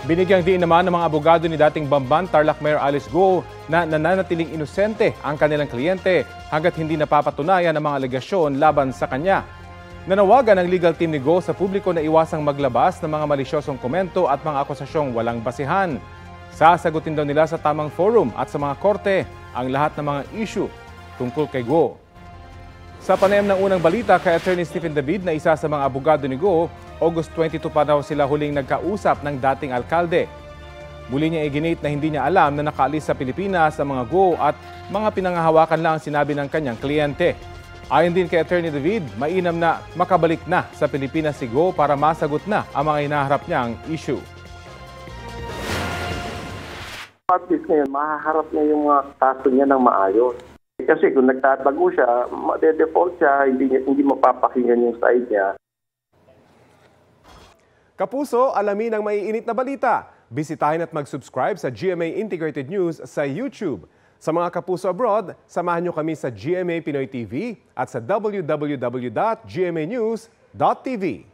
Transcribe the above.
Binigyang diin naman ng mga abogado ni dating Bamban Tarlac Mayor Alice Go na nananatiling inosente ang kanilang kliyente hangga't hindi napapatunayan ang mga alegasyon laban sa kanya. Nanawagan ang legal team ni Go sa publiko na iwasang maglabas ng mga malisyosong komento at mga akusasyong walang basihan. Sasagutin daw nila sa tamang forum at sa mga korte ang lahat ng mga issue tungkol kay Go. Sa panayam ng unang balita kay Attorney Stephen David na isa sa mga abogado ni Go, August 22 pa daw sila huling nagkausap ng dating alkalde. Muli niya iginit na hindi niya alam na nakaalis sa Pilipinas ang mga Go at mga pinangahawakan lang ang sinabi ng kanyang kliyente. Ayon din kay Attorney David, mainam na makabalik na sa Pilipinas si Go para masagot na ang mga hinaharap niyang issue. At least ngayon, mahaharap niya yung mga kaso niya ng maayos. Kasi kung nagtatago siya, de-default siya, hindi mapapakinggan yung side niya. Kapuso, alamin ang maiinit na balita. Bisitahin at mag-subscribe sa GMA Integrated News sa YouTube. Sa mga kapuso abroad, samahan niyo kami sa GMA Pinoy TV at sa www.gmanews.tv.